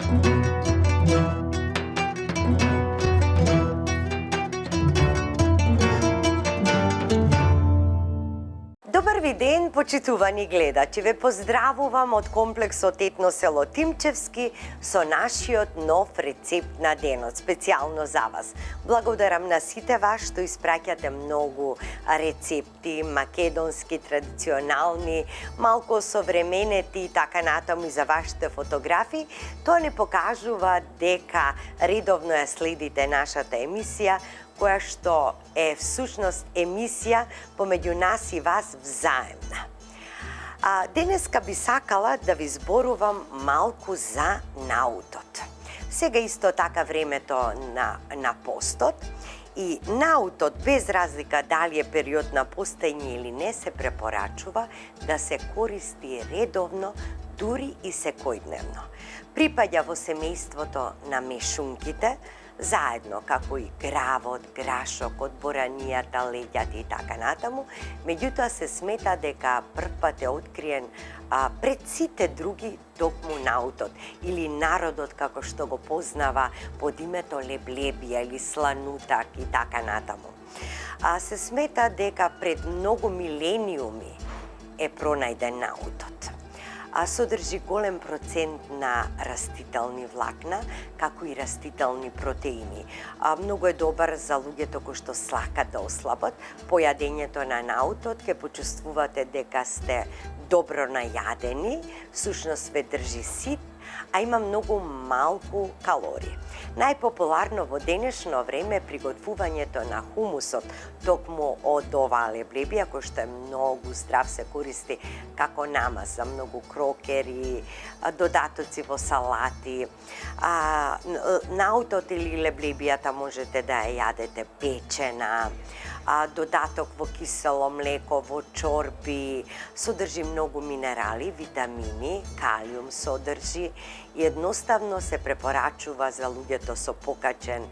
Добар ви ден, почитувани гледачи. Ве поздравувам од комплексот Етно село Тимчевски со нашиот нов рецепт на денот, специјално за вас. Благодарам на сите вас што испраќате многу рецепти, македонски, традиционални, малку современети и така натаму и за вашите фотографии. Тоа не покажува дека редовно ја следите нашата емисија, која што е всушност емисија помеѓу нас и вас взаемна. Денеска би сакала да ви зборувам малку за наутот. Сега исто така времето на постот и наутот, без разлика дали е период на постоење или не, се препорачува да се користи редовно, дури и секојдневно. Припаѓа во семејството на мешунките, заедно како и гравот, грашокот, боранијата, леѓата и така натаму. Меѓутоа се смета дека прв пат е откриен пред сите други токму наутот или народот како што го познава под името леблебија или сланутак и така натаму. Се смета дека пред многу милениуми е пронајден наутот. Содржи голем процент на растителни влакна, како и растителни протеини. Многу е добар за луѓето кои што сакат да ослабат. По јадењето на наутот ќе почувствувате дека сте добро најадени, всушност ве држи сит, а има многу малку калории. Најпопуларно во денешно време е приготвувањето на хумусот, токму од оваа леблебија, кој што е многу здрав, се користи како намаз за многу крокери, додатоци во салати. Наутот или леблебијата можете да ја јадете печена, додаток во кисело млеко, во чорби, содржи многу минерали, витамини, калиум содржи и едноставно се препорачува за луѓето со покачен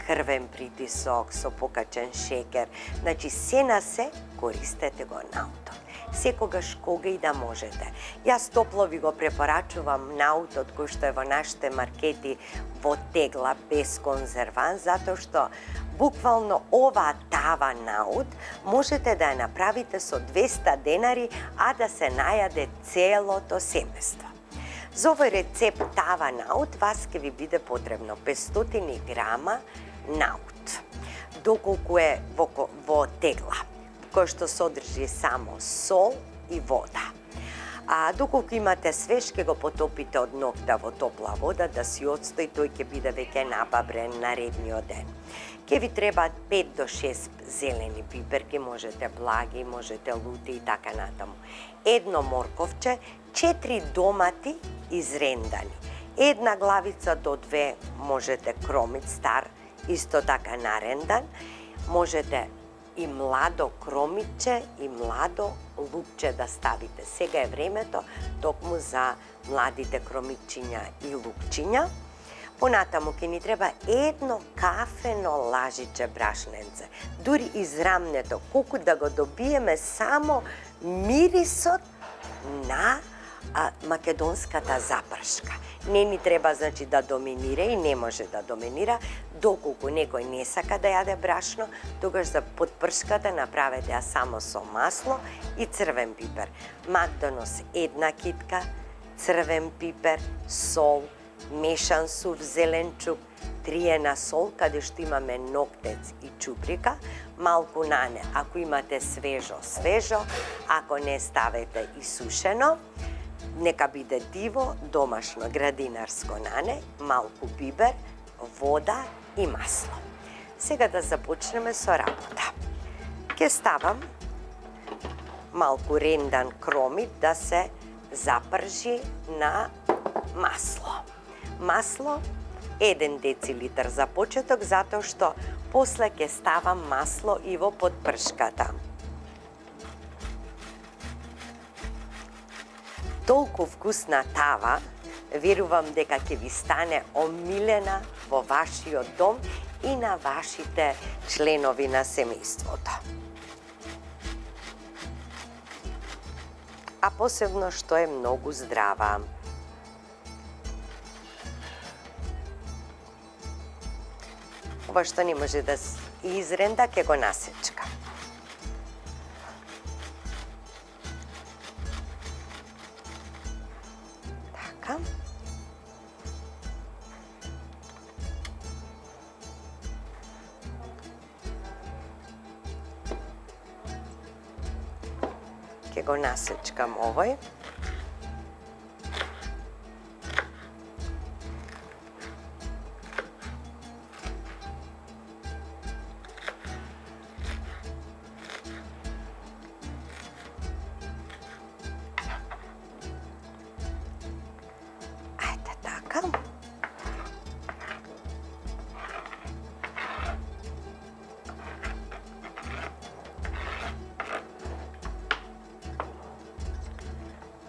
крвен притисок, со покачен шекер. Значи, се на се користете го наутот. Секогаш кога и да можете. Јас топло ви го препорачувам наутот кој што е во нашите маркети во тегла, без конзервант, затоа што буквално оваа тава наут можете да ја направите со 200 денари, а да се најаде целото семејство. За овој рецепт тава наут вас ќе ви биде потребно 500 грама наут, доколку е во тегла, кој што содржи само сол и вода. Доколку имате свеж, ќе го потопите од ноќта во топла вода да си отстои, тој ќе биде веќе набабрен наредниот ден. Ќе ви треба 5 до 6 зелени пиперки, можете благи, можете лути и така натаму. Едно морковче, 4 домати изрендани, една главица до 2 можете кромит стар, исто така нарендан, можете и младо кромиче и младо лукче да ставите. Сега е времето токму за младите кромичиња и лукчиња. Понатаму ќе ни треба едно кафено лажиче брашненце. Дури израмнето, колку да го добиеме само мирисот на македонската запршка. Не ни треба, значи, да доминира и не може да доминира. Доколку некој не сака да јаде брашно, тогаш за подпршката направете ја само со масло и црвен пипер. Макдонос една китка, црвен пипер, сол, мешан сув зеленчук, триена сол, каде што имаме ноктец и чуприка, малку нане, ако имате свежо, ако не ставете и сушено, нека биде диво, домашно, градинарско нане, малку бибер, вода и масло. Сега да започнеме со работа. Ке ставам малку рендан кромит да се запржи на масло. Масло 1 децилитар за почеток, затоа што после ќе ставам масло и во подпршката. Толку вкусна тава, верувам дека ќе ви стане омилена во вашиот дом и на вашите членови на семејството. А посебно што е многу здрава. Ова што не може да изренда, ќе го насечкам. Така. Ќе го насечкам овој. Ајде така.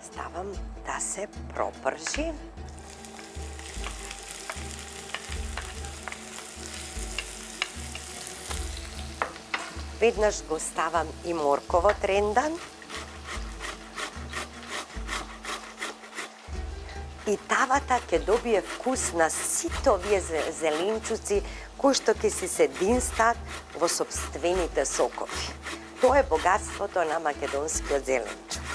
Ставам да се пропржи. Веднаш го ставам и морковот рендан. И тавата ќе добие вкус на сите овие зеленчуци кои што ќе си се динстат во сопствените сокови. Тоа е богатството на македонскиот зеленчук.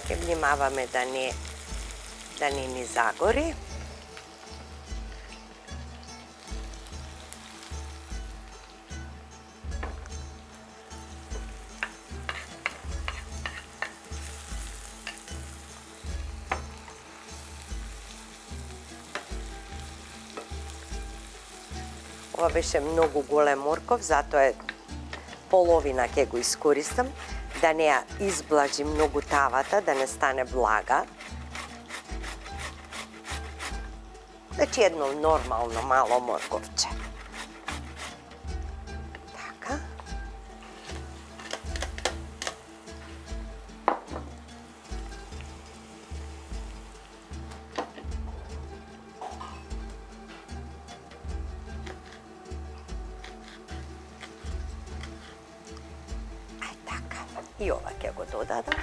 Ќе внимаваме да не ни загори. Ова беше многу голем морков, затоа половина ќе го искористам, да не ја изблажи многу тавата, да не стане блага. Значи едно нормално мало морковче. Така. И ова ќе го додадам.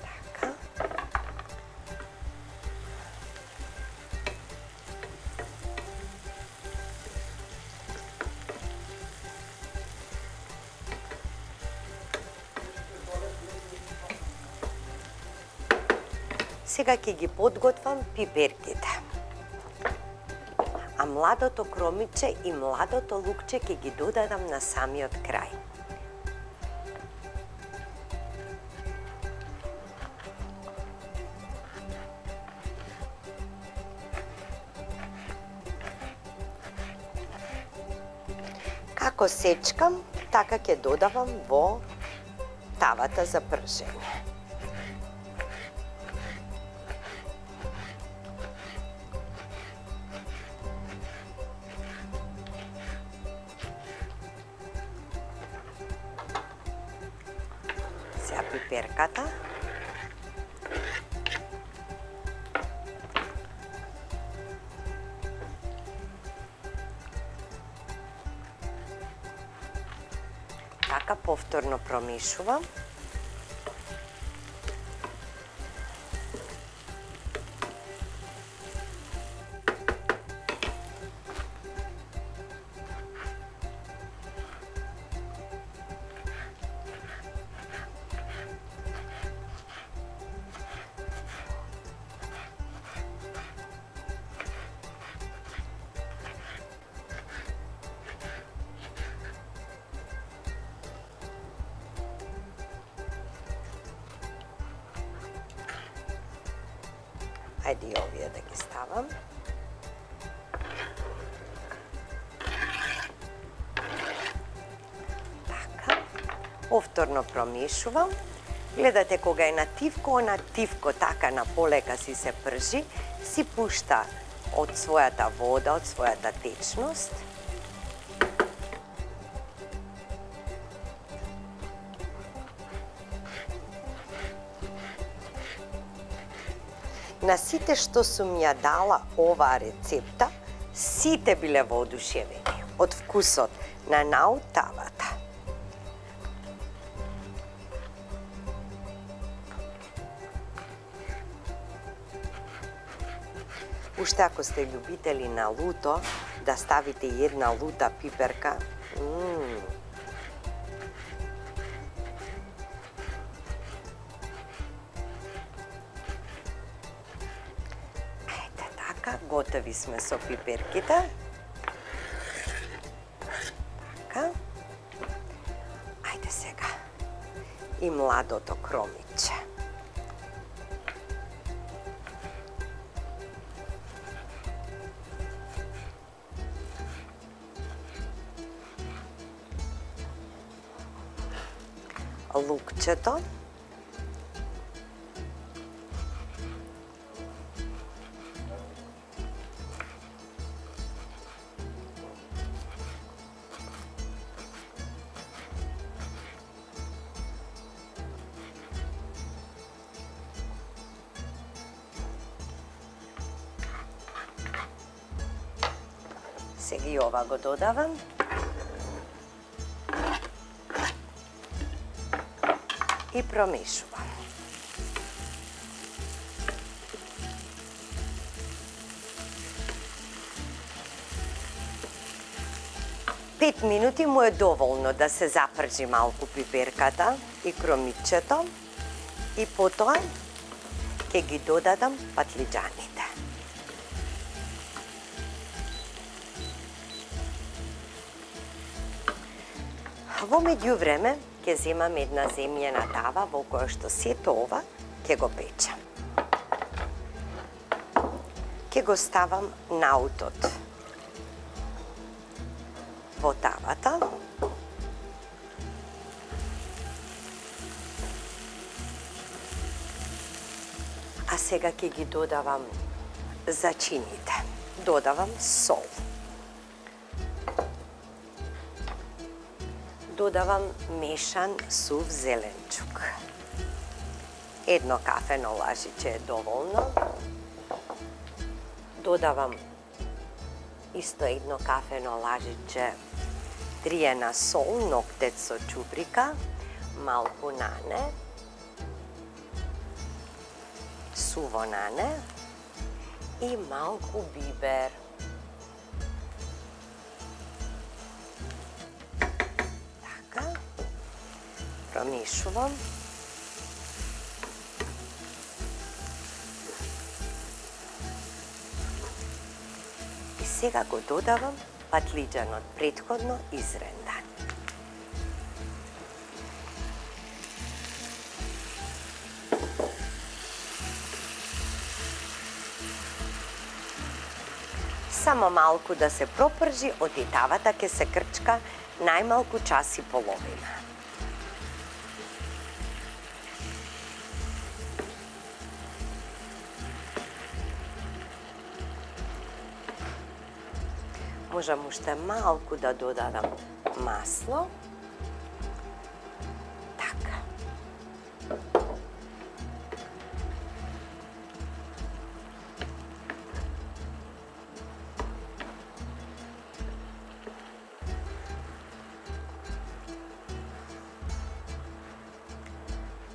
Така. Сега ќе ги подготвам пиперките. А младото кромиче и младото лукче ќе ги додадам на самиот крај. Како сечкам, така ќе додавам во тавата за пржење. Пиперката. Така повторно промешувам. Ајде и овие да ги ставам. Така. Повторно промешувам. Гледате кога е на тивко, она тивко така на полека си се пржи, си пушта од својата вода, од својата течност. На сите што сум ја дала оваа рецепта, сите биле воодушевени од вкусот на наутавата. Уште ако сте љубители на луто, да ставите една лута пиперка. Ете така, готови сме со пиперките. Така. Ајде сега. И младото кромиче. Лукчето. Сега и ова го додавам. И промешувам. Пет минути му е доволно да се запржи малку пиперката и кромичето и потоа ќе ги додадам патлиџаните. Во меѓувреме ќе земам една земјена тава во која што сето ова ќе го печам. Ќе го ставам наутот во тавата. А сега ќе ги додавам зачините. Додавам сол. Додавам мешан сув зеленчук. Едно кафено лажиче е доволно. Додавам исто едно кафено лажиче триена сол, ноктец со чубрика, малку нане, суво нане и малку бибер. Промешувам. И сега го додавам патлиџанот претходно изрендан. Само малку да се пропржи, од и тавата ќе се крчка најмалку час и половина. Можам уште малку да додадам масло. Така.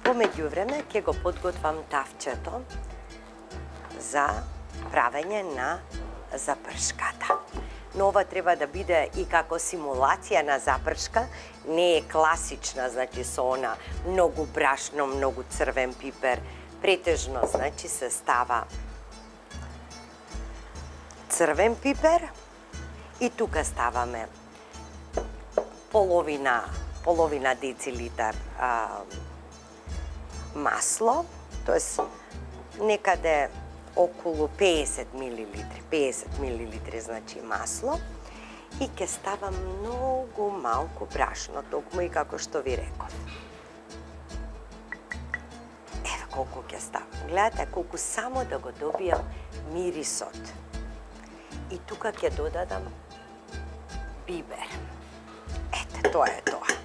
По меѓувреме ќе го подготвам тавчето за правење на запршката. Но ова треба да биде и како симулација на запршка, не е класична, значи со она многу брашно, многу црвен пипер. Претежно, значи се става црвен пипер и тука ставаме половина децилитар масло, тоест некаде околу 50 мл, значи масло, и ќе ставам многу малку брашно, токму и како што ви реков. Еве колку ќе ставам. Гледате колку само да го добијам мирисот. И тука ќе додадам бибер. Ете, тоа е тоа.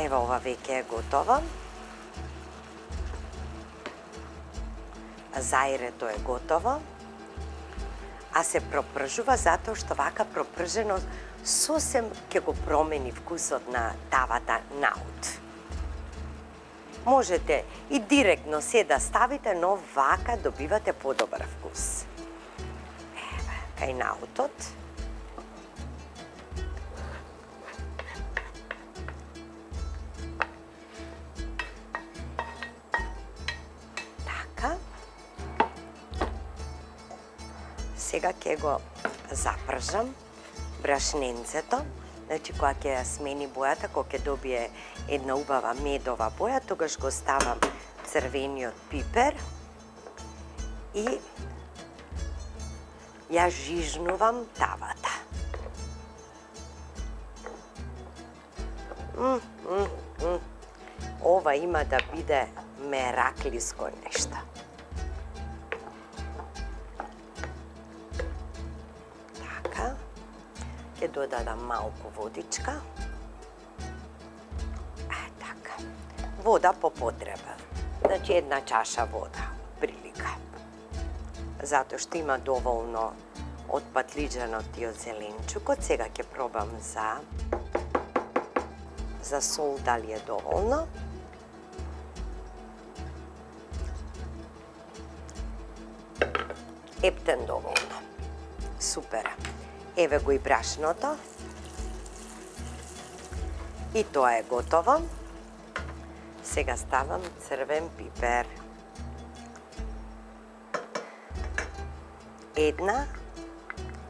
Ево, ова веќе е готово. Зајрето е готово, а се пропржува затоа што вака пропржено сосем ќе го промени вкусот на тавата наут. Можете и директно се да ставите, но вака добивате подобар вкус. Ева, кај наутот. Така. Сега ќе го запржам брашненцето. Значи, кога ќе ја смени бојата, кога ќе добие една убава медова боја, тогаш го ставам црвениот пипер и ја жижнувам тавата. Ова има да биде мераклиско нешто. Така. Ќе додадам малку водичка. Така. Вода по потреба. Значи една чаша вода, прилика. Затоа што има доволно од патлиџанот и од зеленчукот. Сега ќе пробам за сол дали е доволно. Ептен доволно. Супер. Еве го и брашното. И тоа е готово. Сега ставам црвен пипер. Една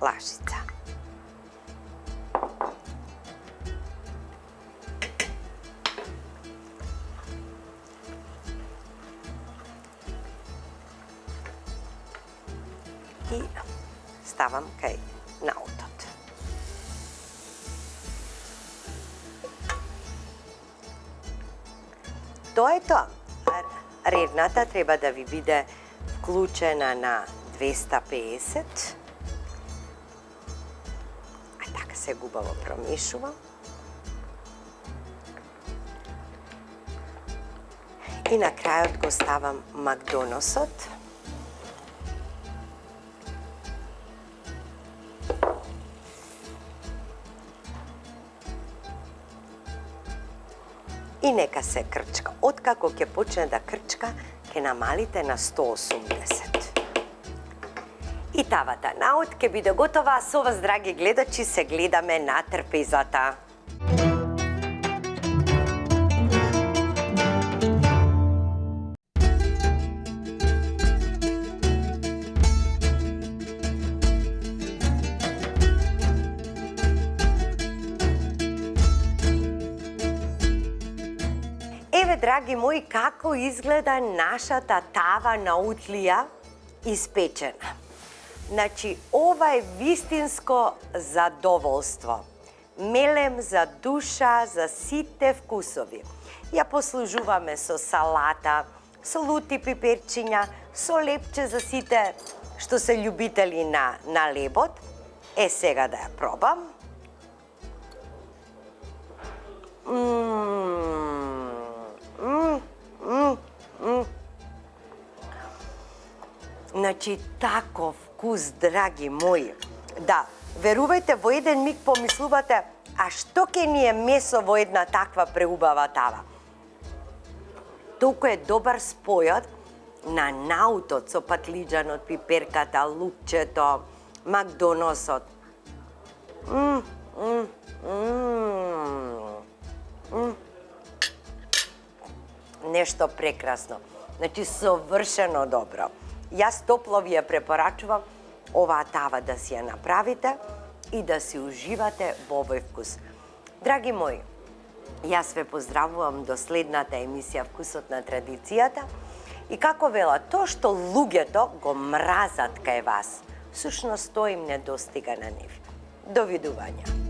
лашица. И ставам кај наутот. Тоа е тоа. Редната треба да ви биде вклучена на 250. Така се губаво промешува. И на крајот го ставам макдоносот. И нека се крчка. Откако ќе почне да крчка, ќе намалите на 180. И тавата наут ќе биде готова. Со вас, драги гледачи, се гледаме на трпезата. Еве, драги мои, како изгледа нашата тава наутлија испечена. Значи, ова е вистинско задоволство. Мелем за душа, за сите вкусови. Ја послужуваме со салата, со лути пиперчиња, со лепче за сите што се љубители на лебот. Сега да ја пробам. Значи, таков вкус, драги мои. Да, верувајте, во еден миг помислувате, а што ќе ни е месо во една таква преубава тава? Толку е добар спојот на наутот со патлиџанот, пиперката, лукчето, макдоносот. Нешто прекрасно. Значи, совршено добро. Јас топло ви ја препорачувам оваа тава да си ја направите и да си уживате во овој вкус. Драги мои, јас ве поздравувам до следната емисија Вкусот на традицијата и како вела, тоа што луѓето го мразат кај вас, всушност тоа им не достига на нив. Довидување.